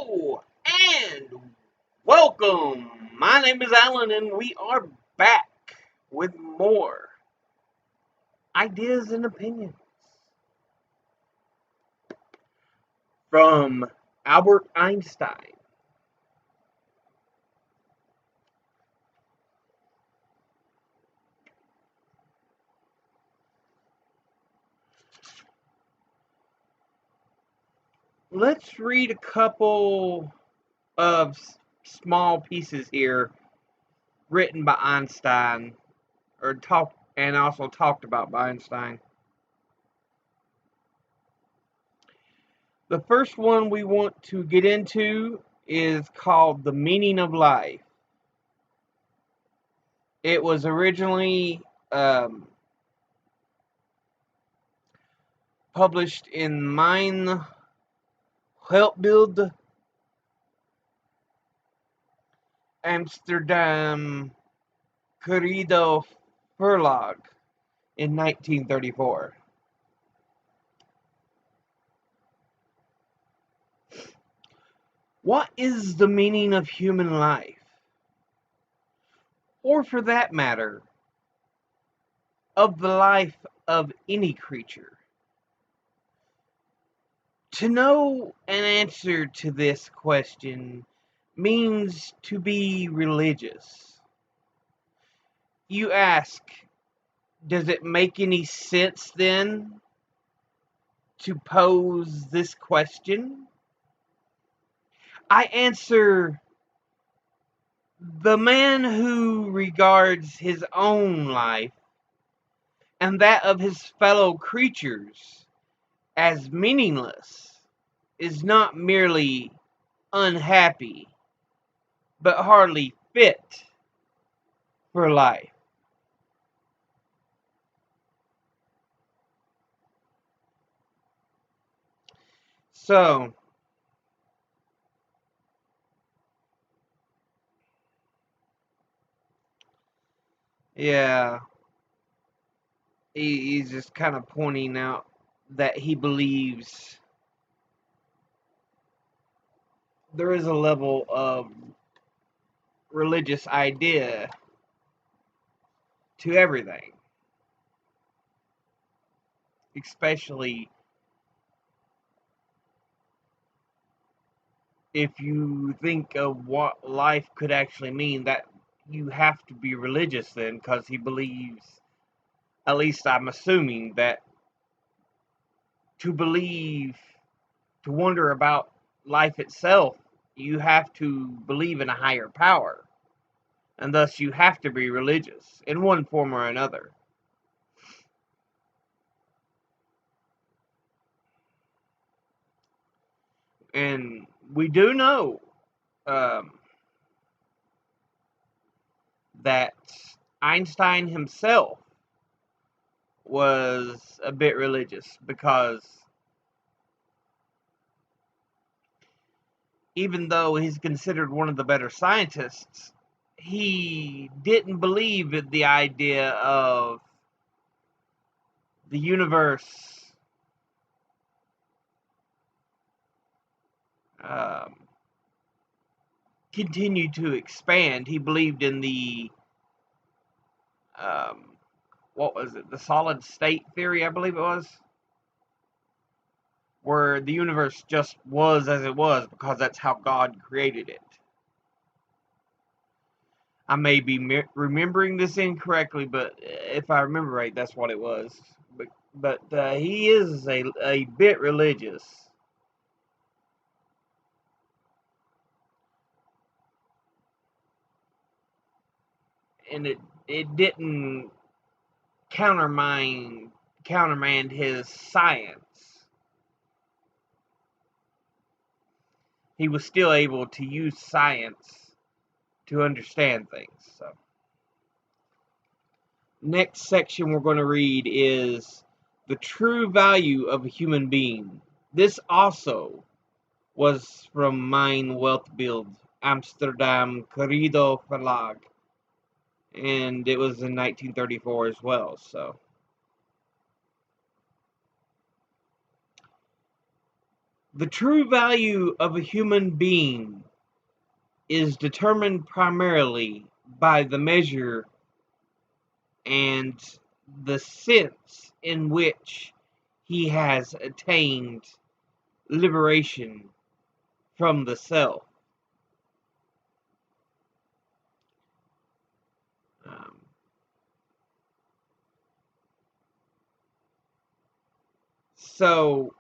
Hello and welcome. My name is Alan, and we are back with more ideas and opinions from Albert Einstein. Let's read a couple of small pieces here written by Einstein, and also talked about by Einstein. The first one we want to get into is called The Meaning of Life. It was originally published in Mein Weltbild, Amsterdam Corrido Verlag in 1934. What is the meaning of human life? Or for that matter, of the life of any creature? To know an answer to this question means to be religious. You ask, does it make any sense then to pose this question? I answer, the man who regards his own life and that of his fellow creatures as meaningless is not merely unhappy, but hardly fit for life. So, yeah, he's just kind of pointing out that he believes there is a level of religious idea to everything, especially if you think of what life could actually mean, that you have to be religious then, because he believes, at least I'm assuming, that to believe, to wonder about life itself, you have to believe in a higher power, and thus you have to be religious in one form or another. And we do know um, that Einstein himself was a bit religious, because even though he's considered one of the better scientists, he didn't believe in the idea of the universe um, continue to expand. He believed in the um, what was it? The solid state theory, I believe it was, where the universe just was as it was because that's how God created it. I may be remembering this incorrectly, but if I remember right, that's what it was. But he is a bit religious. And it didn't countermand his science. He was still able to use science to understand things. So, next section we're going to read is the true value of a human being. This also was from Mein Weltbild, Amsterdam Corrido Verlag, and it was in 1934 as well. So, The true value of a human being is determined primarily by the measure and the sense in which he has attained liberation from the self. Um, so,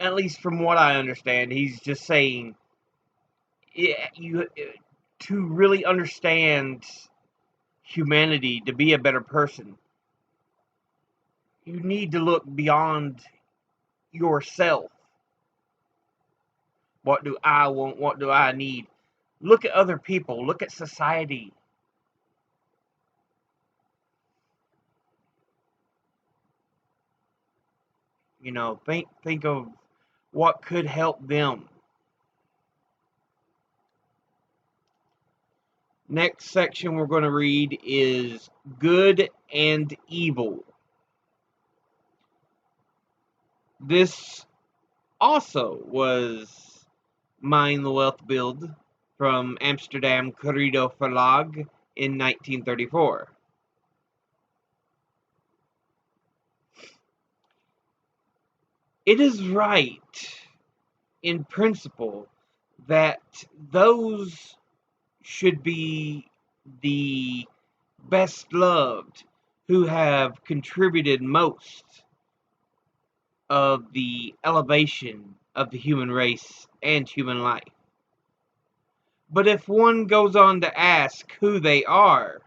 at least from what I understand, he's just saying, yeah, you to really understand humanity, to be a better person, you need to look beyond yourself. What do I want? What do I need? Look at other people. Look at society. Think of what could help them. Next section we're going to read is good and evil. This also was Mind the Wealth Build from Amsterdam Corrido Verlag in 1934. It is right, in principle, that those should be the best loved who have contributed most of the elevation of the human race and human life. But if one goes on to ask who they are,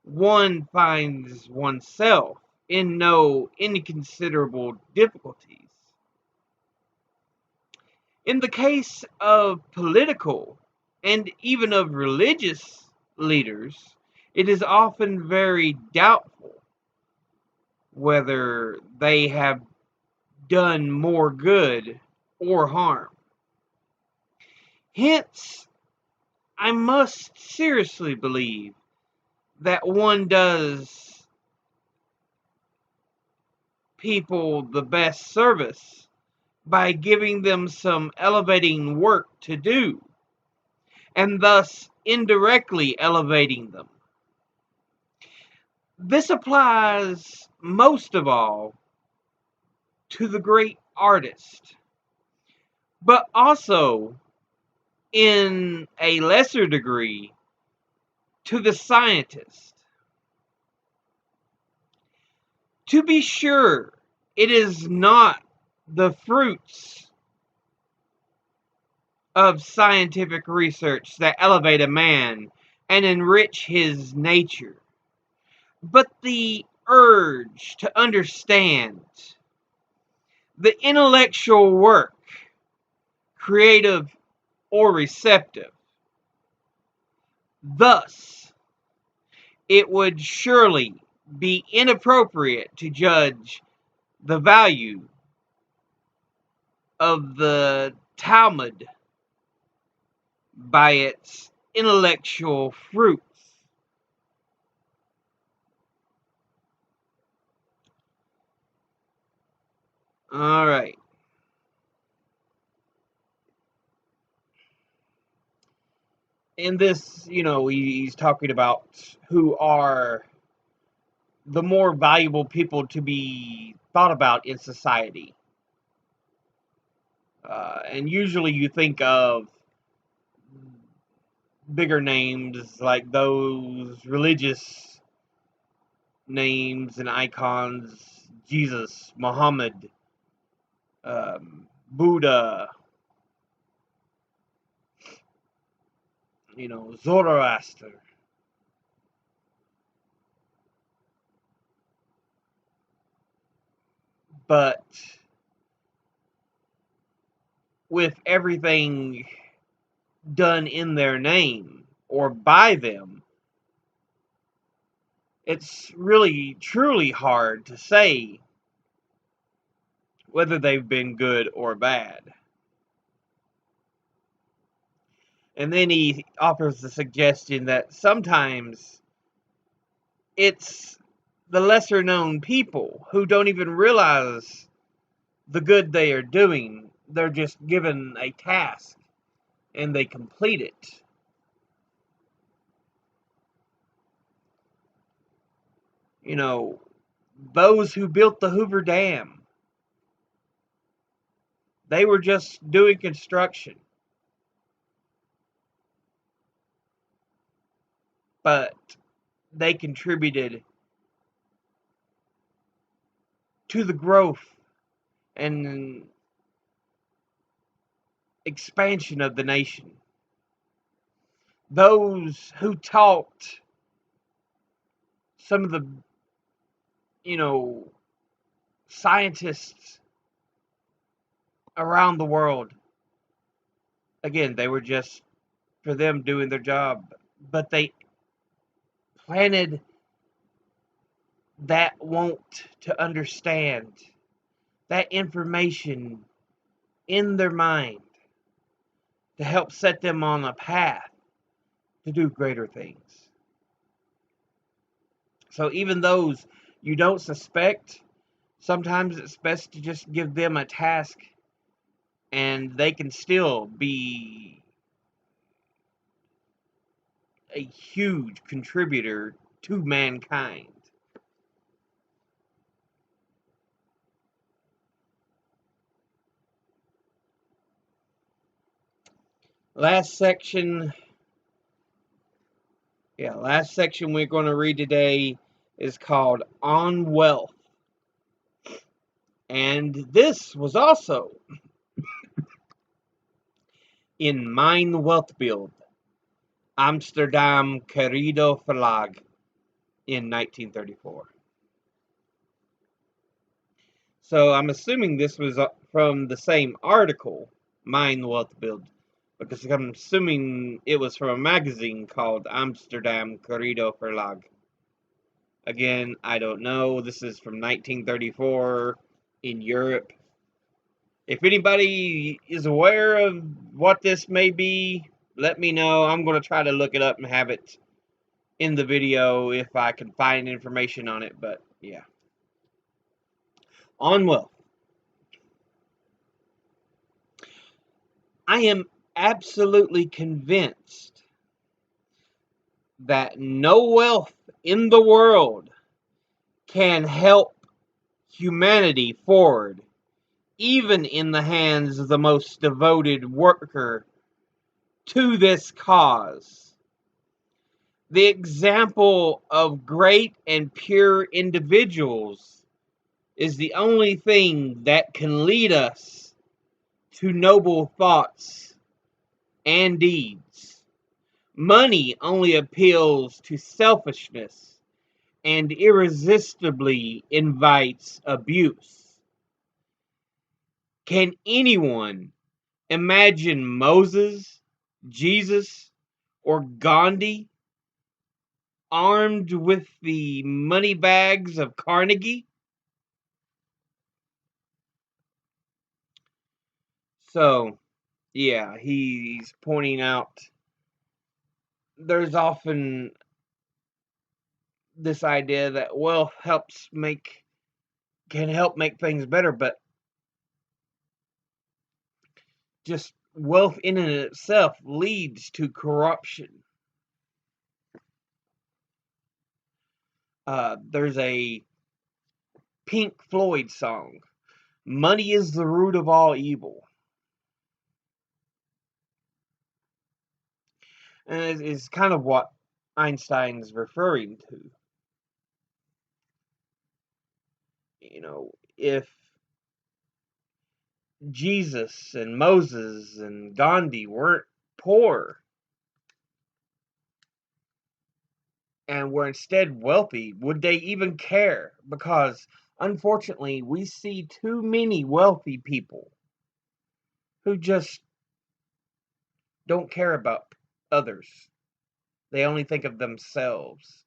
one finds oneself in no inconsiderable difficulties. In the case of political and even of religious leaders, it is often very doubtful whether they have done more good or harm. Hence, I must seriously believe that one does people the best service by giving them some elevating work to do, and thus indirectly elevating them. This applies most of all to the great artist, but also in a lesser degree to the scientist. To be sure, it is not the fruits of scientific research that elevate a man and enrich his nature, but the urge to understand, the intellectual work, creative or receptive. Thus, it would surely be inappropriate to judge the value of the Talmud by its intellectual fruits. All right. In this, he's talking about who are the more valuable people to be thought about in society. And usually you think of bigger names like those religious names and icons: Jesus, Muhammad, Buddha, Zoroaster. But with everything done in their name or by them, it's really truly hard to say whether they've been good or bad. And then he offers the suggestion that sometimes it's the lesser known people who don't even realize the good they are doing. They're just given a task and they complete it. You know, those who built the Hoover Dam, they were just doing construction, but they contributed to the growth and expansion of the nation. Those who taught some of the, you know, scientists around the world, again, they were just for them doing their job, but they planted that want to understand, that information in their mind to help set them on a path to do greater things. So even those you don't suspect, sometimes it's best to just give them a task and they can still be a huge contributor to mankind. Last section, last section we're going to read today is called On Wealth. And this was also in Mein Weltbild, Amsterdam Querido Verlag in 1934. So I'm assuming this was from the same article, Mein Weltbild, because I'm assuming it was from a magazine called Amsterdam Querido Verlag. Again, I don't know. This is from 1934 in Europe. If anybody is aware of what this may be, let me know. I'm going to try to look it up and have it in the video if I can find information on it. But yeah. On wealth. I am absolutely convinced that no wealth in the world can help humanity forward, even in the hands of the most devoted worker to this cause. The example of great and pure individuals is the only thing that can lead us to noble thoughts and deeds. Money only appeals to selfishness and irresistibly invites abuse. Can anyone imagine Moses, Jesus, or Gandhi armed with the money bags of Carnegie? So, yeah, he's pointing out there's often this idea that wealth can help make things better, but just wealth in and of itself leads to corruption. There's a Pink Floyd song, "Money is the root of all evil." And it's kind of what Einstein's referring to. You know, if Jesus and Moses and Gandhi weren't poor and were instead wealthy, would they even care? Because unfortunately, we see too many wealthy people who just don't care about others. They only think of themselves.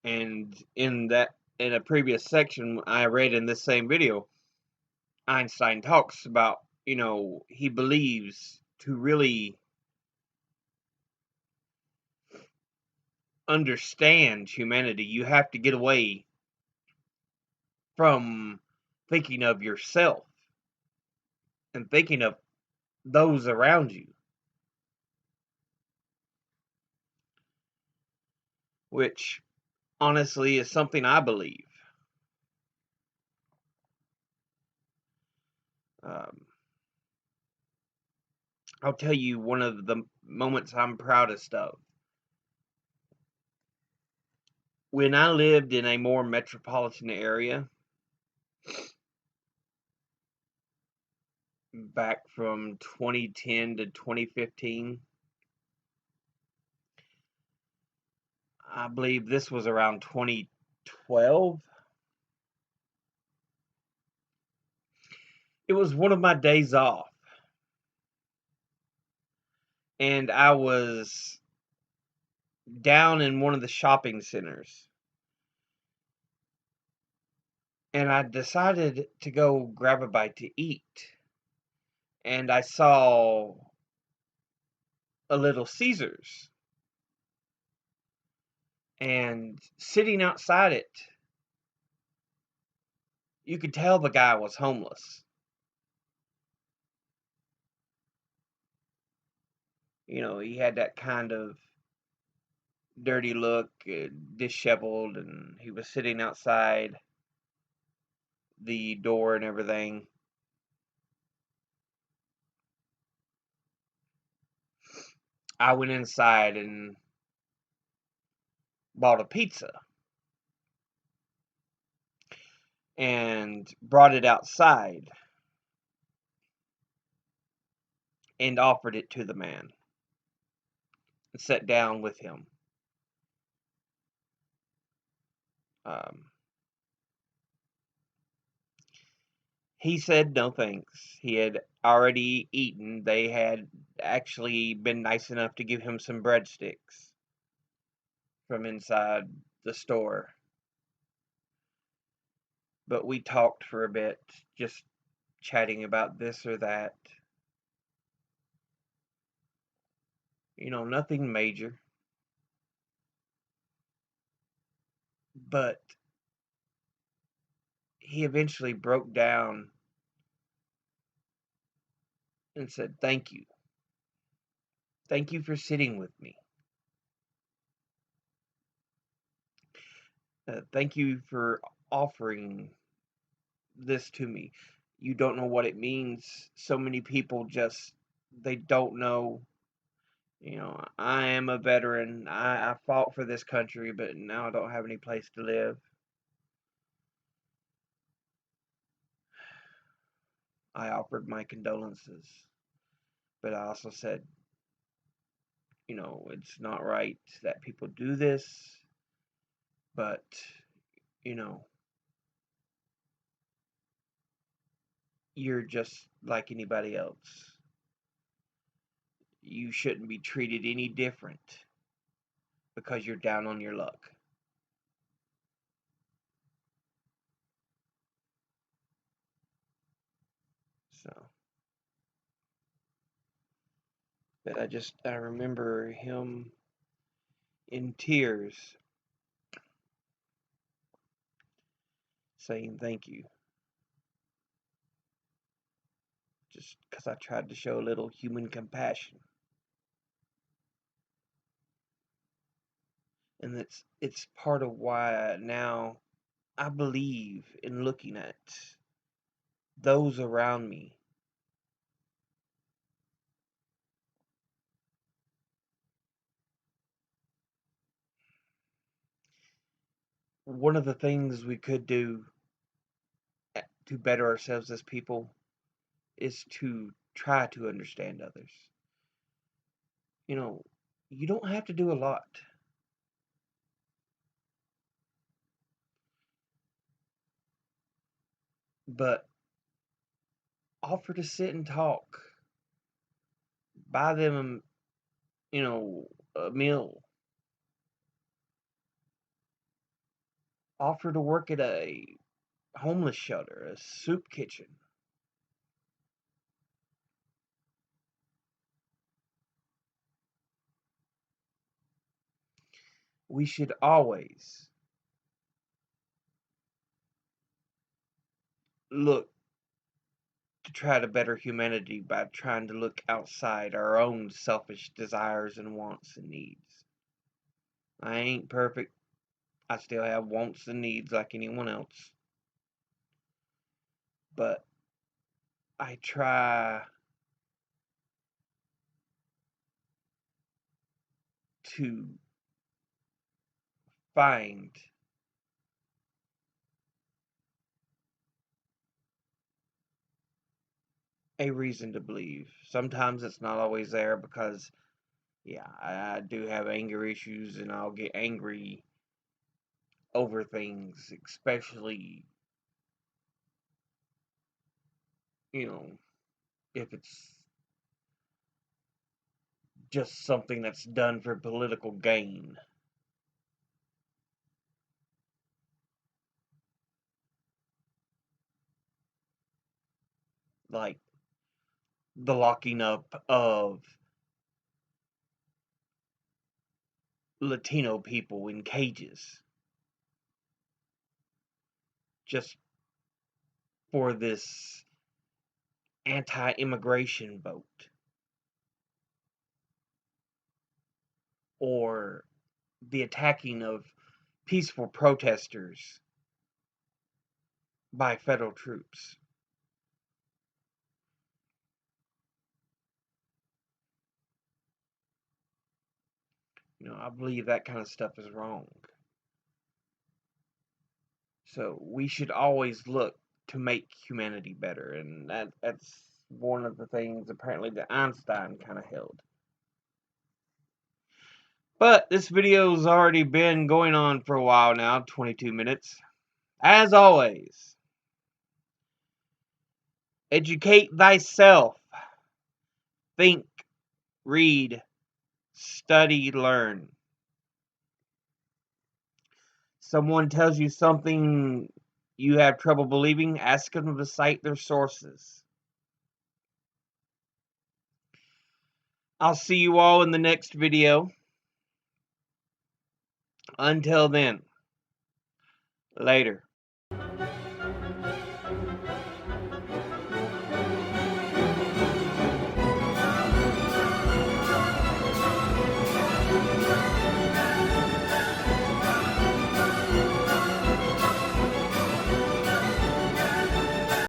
And in a previous section I read in this same video, Einstein talks about he believes to really understand humanity, you have to get away from thinking of yourself and thinking of those around you, which honestly is something I believe. Um, I'll tell you one of the moments I'm proudest of. When I lived in a more metropolitan area, back from 2010 to 2015, I believe this was around 2012. It was one of my days off, and I was down in one of the shopping centers, and I decided to go grab a bite to eat. And I saw a Little Caesars, and sitting outside it, you could tell the guy was homeless. He had that kind of dirty look, disheveled, and he was sitting outside the door and everything. I went inside and bought a pizza and brought it outside and offered it to the man and sat down with him. Um, he said no thanks. He had already eaten. They had actually been nice enough to give him some breadsticks from inside the store. But we talked for a bit, just chatting about this or that. Nothing major. But he eventually broke down and said, "Thank you. Thank you for sitting with me. Thank you for offering this to me. You don't know what it means. So many people they don't know. I am a veteran. I fought for this country, but now I don't have any place to live." I offered my condolences, but I also said, it's not right that people do this, but, you know, you're just like anybody else. You shouldn't be treated any different because you're down on your luck. So, but I remember him in tears saying thank you, just because I tried to show a little human compassion. And it's part of why now I believe in looking at those around me. One of the things we could do to better ourselves as people is to try to understand others. You know, you don't have to do a lot, but offer to sit and talk, buy them, a meal, offer to work at a homeless shelter, a soup kitchen. we should always look to try to better humanity by trying to look outside our own selfish desires and wants and needs. I ain't perfect. I still have wants and needs like anyone else. But I try to find a reason to believe. Sometimes it's not always there because, yeah, I do have anger issues and I'll get angry over things, especially, you know, if it's just something that's done for political gain. Like the locking up of Latino people in cages just for this anti-immigration vote, or the attacking of peaceful protesters by federal troops. I believe that kind of stuff is wrong. So we should always look to make humanity better, and that's one of the things apparently that Einstein kind of held. But this video's already been going on for a while now, 22 minutes. As always, educate thyself. Think, read, study, learn. Someone tells you something you have trouble believing, ask them to cite their sources. I'll see you all in the next video. Until then, later.